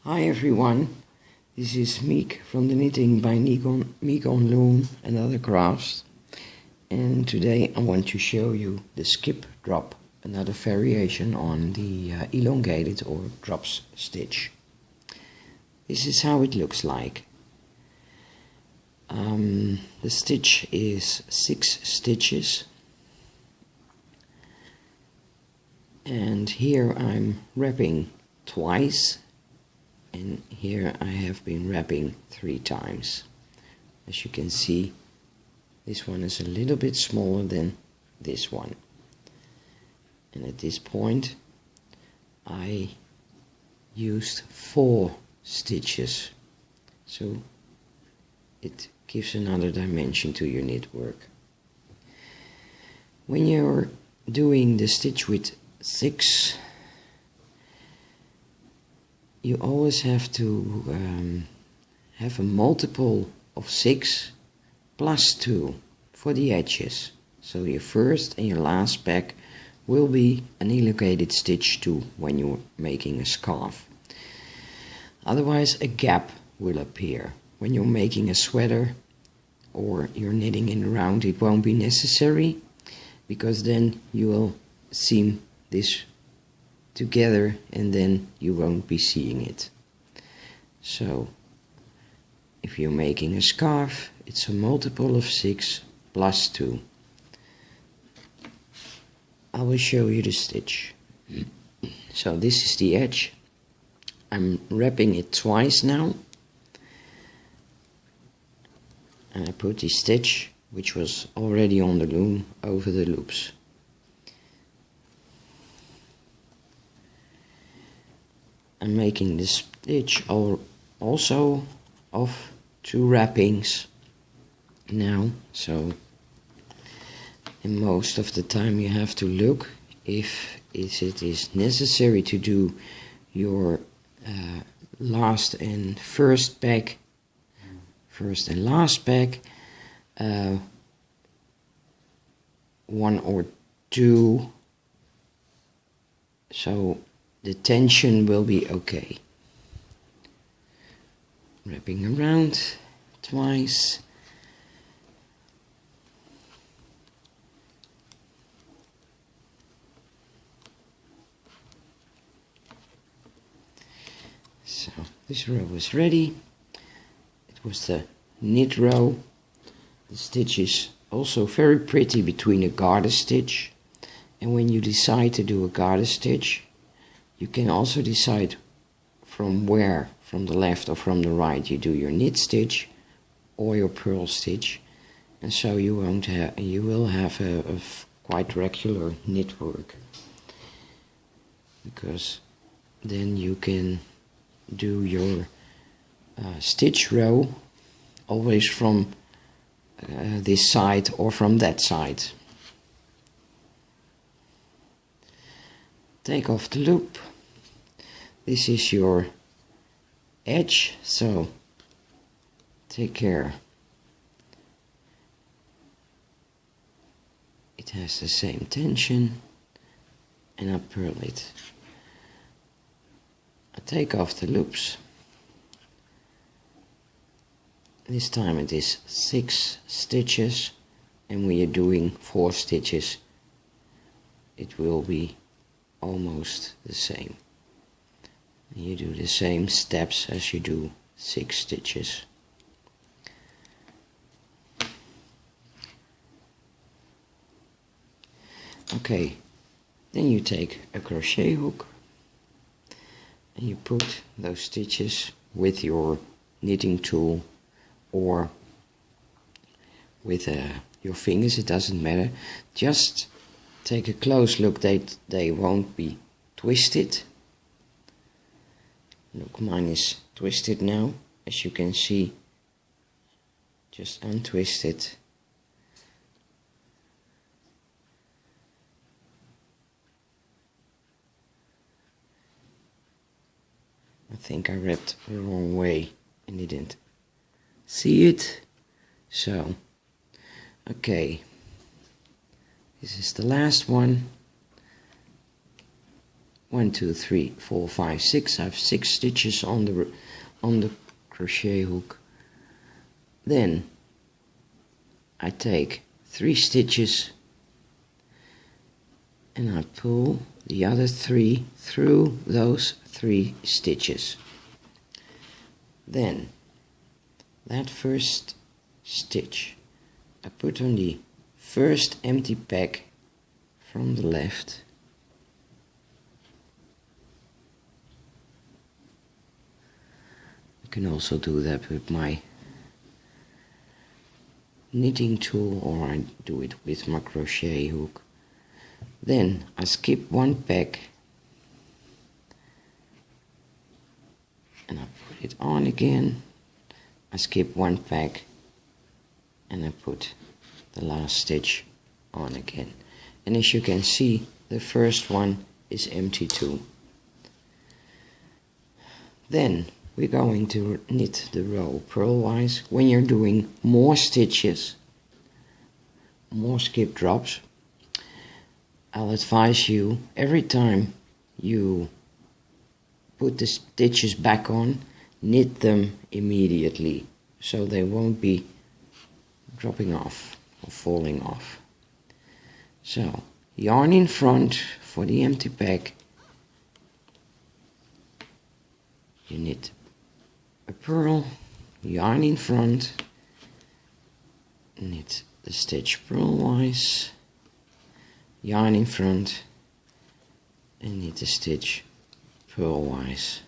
Hi everyone, this is Meek from the Knitting by Meek on Loom and other crafts, and today I want to show you the skip drop, another variation on the elongated or drops stitch. This is how it looks like. The stitch is 6 stitches, and here I'm wrapping twice, and here I have been wrapping 3 times. As you can see, this one is a little bit smaller than this one, and at this point I used 4 stitches, so it gives another dimension to your knit work. When you're doing the stitch with 6, you always have to have a multiple of 6 plus 2 for the edges. So your first and your last back will be an elongated stitch too when you're making a scarf. Otherwise a gap will appear. When you're making a sweater or you're knitting in round, it won't be necessary, because then you will seam this together and then you won't be seeing it. So if you're making a scarf, it's a multiple of 6 plus 2. I will show you the stitch. So this is the edge. I'm wrapping it twice now, and I put the stitch, which was already on the loom, over the loops. I'm making this stitch also of 2 wrappings now, so and most of the time you have to look if it is necessary to do your last and last back, 1 or 2, so the tension will be okay. Wrapping around twice. So this row is ready. It was the knit row. The stitch is also very pretty between a garter stitch, and when you decide to do a garter stitch, you can also decide from where, from the left or from the right, you do your knit stitch or your purl stitch, and so you will have a quite regular knit work, because then you can do your stitch row always from this side or from that side. Take off the loop. This is your edge, so take care. It has the same tension, and I purl it. I take off the loops. This time it is 6 stitches, and when you're doing 4 stitches it will be almost the same. You do the same steps as you do 6 stitches. Okay, then you take a crochet hook and you put those stitches with your knitting tool or with your fingers, it doesn't matter. Just take a close look that they won't be twisted. Look, mine is twisted now, as you can see. Just untwist it. I think I wrapped the wrong way and didn't see it. So, okay. This is the last one. 1 2 3 4 5 6. I have 6 stitches on the crochet hook. Then I take 3 stitches and I pull the other 3 through those 3 stitches. Then that first stitch I put on the first empty pack from the left. You can also do that with my knitting tool, or I do it with my crochet hook. Then I skip one pack and I put it on again. I skip one pack and I put the last stitch on again. And as you can see, the first one is empty too. Then we're going to knit the row purlwise. When you're doing more stitches, more skip drops, I'll advise you, every time you put the stitches back on, knit them immediately so they won't be dropping off or falling off. So yarn in front for the empty pack, you knit a purl, yarn in front, knit the stitch purlwise, yarn in front and knit the stitch purlwise.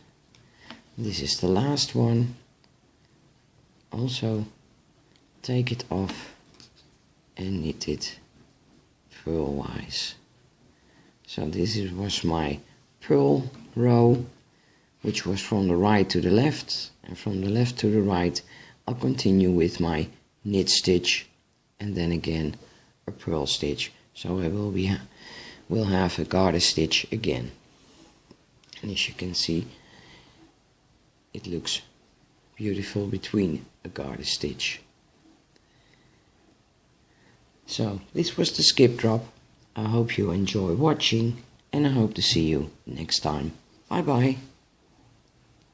This is the last one. Also take it off and knit it purlwise. So this was my purl row, which was from the right to the left, and from the left to the right I'll continue with my knit stitch and then again a purl stitch. So I will have a garter stitch again. And as you can see, it looks beautiful between a garter stitch. So this was the skip drop. I hope you enjoy watching and I hope to see you next time. Bye bye.